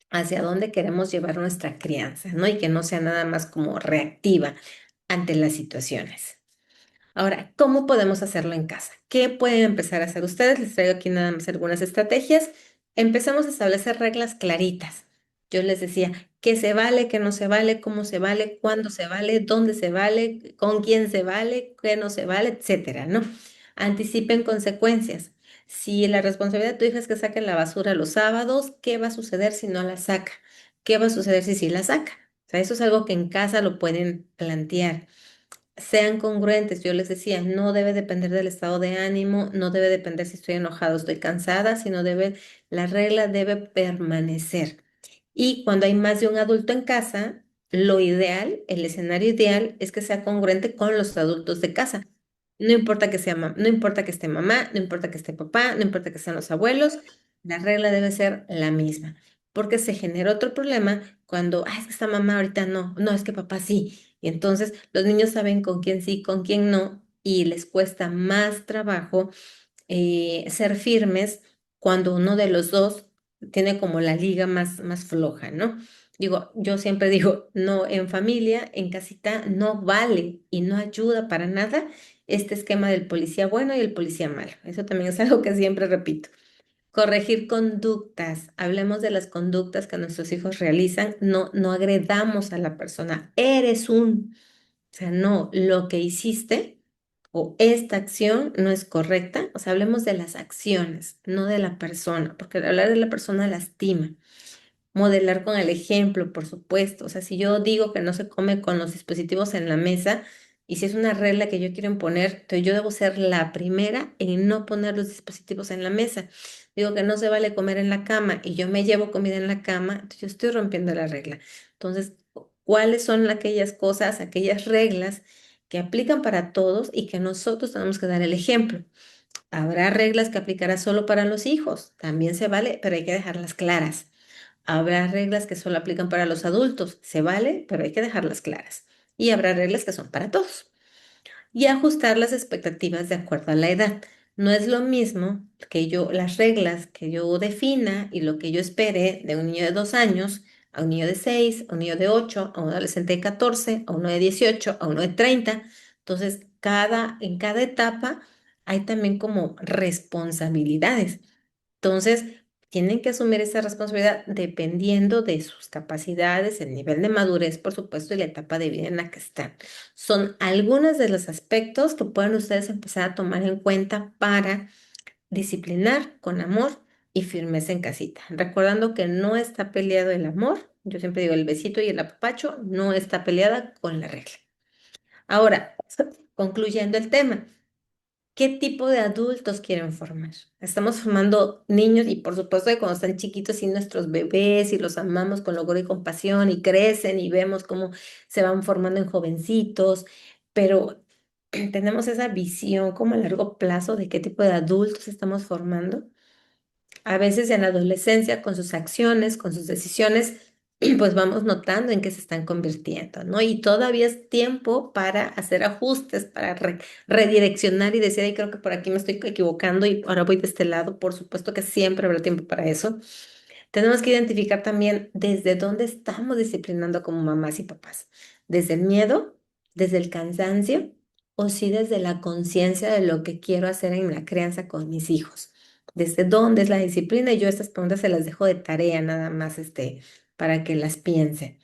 hacia dónde queremos llevar nuestra crianza, ¿no? Y que no sea nada más como reactiva ante las situaciones. Ahora, ¿cómo podemos hacerlo en casa? ¿Qué pueden empezar a hacer ustedes? Les traigo aquí nada más algunas estrategias. Empezamos a establecer reglas claritas. Yo les decía qué se vale, qué no se vale, cómo se vale, cuándo se vale, dónde se vale, con quién se vale, qué no se vale, etcétera, ¿no? Anticipen consecuencias. Si la responsabilidad de tu hija es que saque la basura los sábados, ¿qué va a suceder si no la saca? ¿Qué va a suceder si sí la saca? O sea, eso es algo que en casa lo pueden plantear. Sean congruentes, yo les decía, no debe depender del estado de ánimo, no debe depender si estoy enojado, estoy cansada, sino la regla debe permanecer. Y cuando hay más de un adulto en casa, lo ideal, el escenario ideal es que sea congruente con los adultos de casa. No importa que sea, no importa que esté mamá, no importa que esté papá, no importa que sean los abuelos, la regla debe ser la misma. Porque se genera otro problema cuando, es que esta mamá ahorita no, no, es que papá sí. Y entonces los niños saben con quién sí, con quién no, y les cuesta más trabajo ser firmes cuando uno de los dos tiene como la liga más floja, ¿no? Digo, yo siempre digo, no, en familia, en casita, no vale y no ayuda para nada este esquema del policía bueno y el policía malo. Eso también es algo que siempre repito. Corregir conductas. Hablemos de las conductas que nuestros hijos realizan. No, no agredamos a la persona. Eres un, o sea, no, lo que hiciste o esta acción no es correcta. O sea, hablemos de las acciones, no de la persona, porque al hablar de la persona lastima. Modelar con el ejemplo, por supuesto. O sea, si yo digo que no se come con los dispositivos en la mesa, y si es una regla que yo quiero imponer, entonces yo debo ser la primera en no poner los dispositivos en la mesa. Digo que no se vale comer en la cama y yo me llevo comida en la cama, entonces yo estoy rompiendo la regla. Entonces, ¿cuáles son aquellas cosas, aquellas reglas que aplican para todos y que nosotros tenemos que dar el ejemplo? Habrá reglas que aplicará solo para los hijos, también se vale, pero hay que dejarlas claras. Habrá reglas que solo aplican para los adultos, se vale, pero hay que dejarlas claras. Y habrá reglas que son para todos. Y ajustar las expectativas de acuerdo a la edad. No es lo mismo que yo, las reglas que yo defina y lo que yo espere de un niño de 2 años, a un niño de 6, a un niño de 8, a un adolescente de 14, a uno de 18, a uno de 30. Entonces, en cada etapa hay también como responsabilidades. Entonces, tienen que asumir esa responsabilidad dependiendo de sus capacidades, el nivel de madurez, por supuesto, y la etapa de vida en la que están. Son algunos de los aspectos que pueden ustedes empezar a tomar en cuenta para disciplinar con amor y firmeza en casita. Recordando que no está peleado el amor, yo siempre digo el besito y el apapacho, no está peleada con la regla. Ahora, concluyendo el tema. ¿Qué tipo de adultos quieren formar? Estamos formando niños y por supuesto que cuando están chiquitos y nuestros bebés y los amamos con locura y compasión y crecen y vemos cómo se van formando en jovencitos, pero tenemos esa visión como a largo plazo de qué tipo de adultos estamos formando. A veces en la adolescencia, con sus acciones, con sus decisiones, pues vamos notando en qué se están convirtiendo, ¿no? Y todavía es tiempo para hacer ajustes, para redireccionar y decir, ay, creo que por aquí me estoy equivocando y ahora voy de este lado. Por supuesto que siempre habrá tiempo para eso. Tenemos que identificar también desde dónde estamos disciplinando como mamás y papás. Desde el miedo, desde el cansancio o sí desde la conciencia de lo que quiero hacer en la crianza con mis hijos. ¿Desde dónde es la disciplina? Y yo estas preguntas se las dejo de tarea nada más para que las piensen.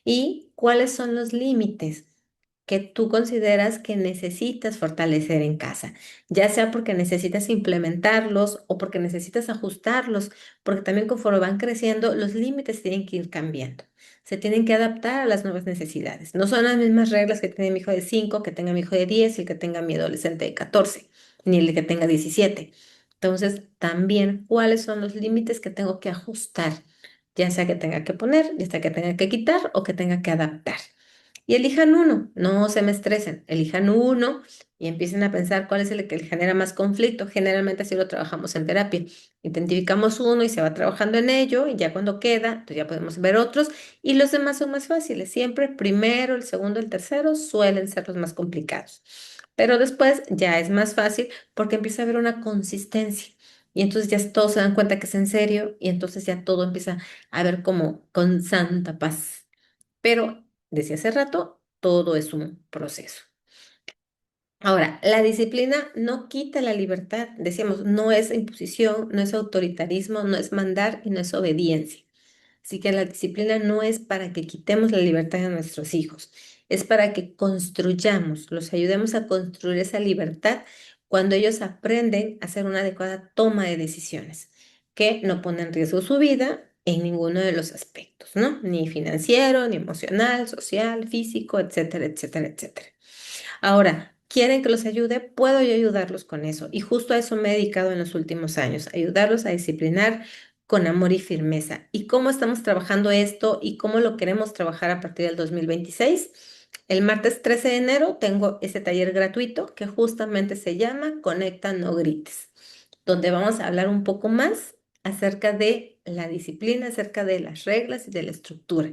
¿Y cuáles son los límites que tú consideras que necesitas fortalecer en casa? Ya sea porque necesitas implementarlos o porque necesitas ajustarlos, porque también conforme van creciendo, los límites tienen que ir cambiando. Se tienen que adaptar a las nuevas necesidades. No son las mismas reglas que tiene mi hijo de 5, que tenga mi hijo de 10 y el que tenga mi adolescente de 14, ni el que tenga 17. Entonces, también, ¿cuáles son los límites que tengo que ajustar? Ya sea que tenga que poner, ya sea que tenga que quitar o que tenga que adaptar. Y elijan uno, no se me estresen, elijan uno y empiecen a pensar cuál es el que le genera más conflicto. Generalmente así lo trabajamos en terapia. Identificamos uno y se va trabajando en ello y ya cuando queda, entonces ya podemos ver otros y los demás son más fáciles. Siempre el primero, el segundo, el tercero suelen ser los más complicados. Pero después ya es más fácil porque empieza a haber una consistencia. Y entonces ya todos se dan cuenta que es en serio y entonces ya todo empieza a ver como con santa paz. Pero desde hace rato, todo es un proceso. Ahora, la disciplina no quita la libertad. Decíamos, no es imposición, no es autoritarismo, no es mandar y no es obediencia. Así que la disciplina no es para que quitemos la libertad a nuestros hijos, es para que construyamos, los ayudemos a construir esa libertad cuando ellos aprenden a hacer una adecuada toma de decisiones, que no ponen en riesgo su vida en ninguno de los aspectos, ¿no? Ni financiero, ni emocional, social, físico, etcétera, etcétera, etcétera. Ahora, ¿quieren que los ayude? Puedo yo ayudarlos con eso. Y justo a eso me he dedicado en los últimos años, ayudarlos a disciplinar con amor y firmeza. ¿Y cómo estamos trabajando esto y cómo lo queremos trabajar a partir del 2026? El martes 13 de enero tengo ese taller gratuito que justamente se llama Conecta, no grites, donde vamos a hablar un poco más acerca de la disciplina, acerca de las reglas y de la estructura.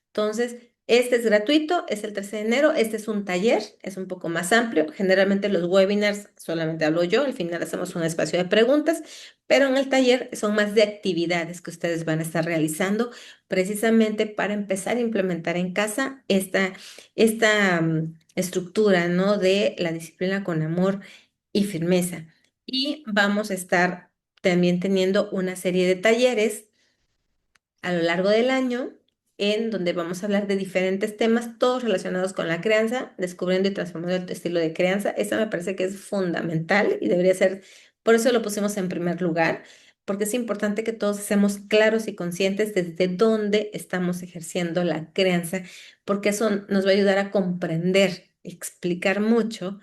Entonces, este es gratuito, es el 13 de enero, este es un taller, es un poco más amplio. Generalmente los webinars solamente hablo yo, al final hacemos un espacio de preguntas, pero en el taller son más de actividades que ustedes van a estar realizando precisamente para empezar a implementar en casa esta estructura, ¿no? De la disciplina con amor y firmeza. Y vamos a estar también teniendo una serie de talleres a lo largo del año, en donde vamos a hablar de diferentes temas, todos relacionados con la crianza, descubriendo y transformando el estilo de crianza. Esa me parece que es fundamental y debería ser, por eso lo pusimos en primer lugar, porque es importante que todos seamos claros y conscientes desde dónde estamos ejerciendo la crianza, porque eso nos va a ayudar a comprender, explicar mucho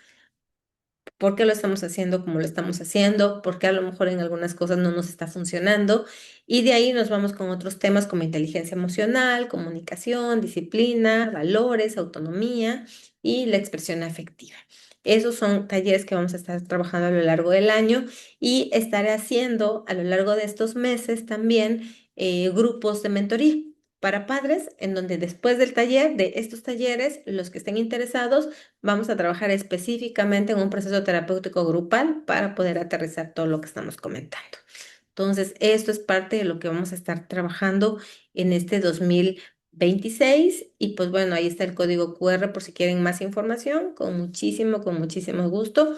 por qué lo estamos haciendo como lo estamos haciendo, por qué a lo mejor en algunas cosas no nos está funcionando. Y de ahí nos vamos con otros temas como inteligencia emocional, comunicación, disciplina, valores, autonomía y la expresión afectiva. Esos son talleres que vamos a estar trabajando a lo largo del año y estaré haciendo a lo largo de estos meses también grupos de mentoría para padres, en donde después del taller, de estos talleres, los que estén interesados, vamos a trabajar específicamente en un proceso terapéutico grupal para poder aterrizar todo lo que estamos comentando. Entonces, esto es parte de lo que vamos a estar trabajando en este 2026 y pues bueno, ahí está el código QR por si quieren más información, con muchísimo gusto.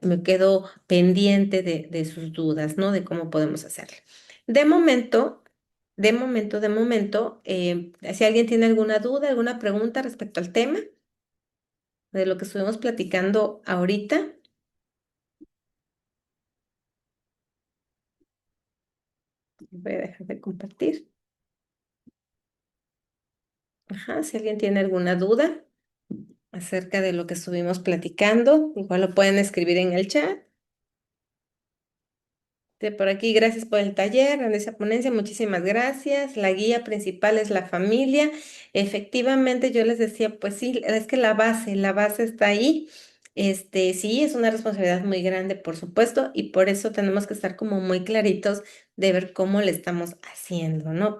Me quedo pendiente de sus dudas, ¿no? De cómo podemos hacerlo. De momento, si alguien tiene alguna duda, alguna pregunta respecto al tema de lo que estuvimos platicando ahorita, voy a dejar de compartir. Ajá, si alguien tiene alguna duda acerca de lo que estuvimos platicando, igual lo pueden escribir en el chat. De por aquí, gracias por el taller, en esa ponencia, muchísimas gracias. La guía principal es la familia. Efectivamente, yo les decía, pues sí, es que la base está ahí. Sí, es una responsabilidad muy grande, por supuesto, y por eso tenemos que estar como muy claritos de ver cómo le estamos haciendo, ¿no?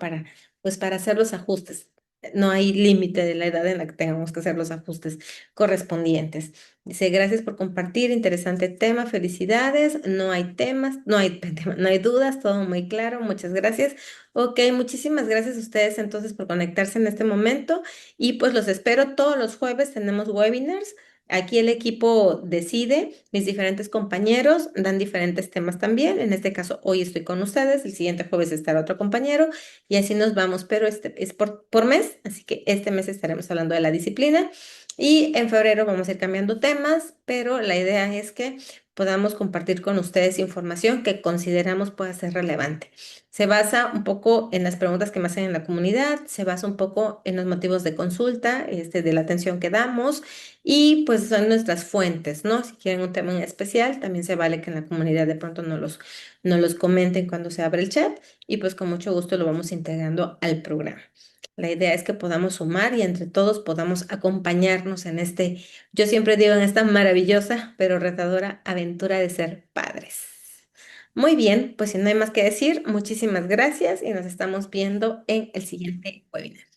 Pues para hacer los ajustes. No hay límite de la edad en la que tengamos que hacer los ajustes correspondientes. Dice, gracias por compartir, interesante tema, felicidades, no hay temas, no hay no hay dudas, todo muy claro, muchas gracias. Ok, muchísimas gracias a ustedes entonces por conectarse en este momento y pues los espero todos los jueves, tenemos webinars. Aquí el equipo decide, mis diferentes compañeros dan diferentes temas también. En este caso, hoy estoy con ustedes, el siguiente jueves estará otro compañero y así nos vamos, pero este es por mes, así que este mes estaremos hablando de la disciplina. Y en febrero vamos a ir cambiando temas, pero la idea es que podamos compartir con ustedes información que consideramos pueda ser relevante. Se basa un poco en las preguntas que me hacen en la comunidad, se basa un poco en los motivos de consulta, de la atención que damos y pues son nuestras fuentes, ¿no? Si quieren un tema en especial, también se vale que en la comunidad de pronto no los comenten cuando se abre el chat y pues con mucho gusto lo vamos integrando al programa. La idea es que podamos sumar y entre todos podamos acompañarnos en yo siempre digo, en esta maravillosa pero retadora aventura de ser padres. Muy bien, pues si no hay más que decir, muchísimas gracias y nos estamos viendo en el siguiente webinar.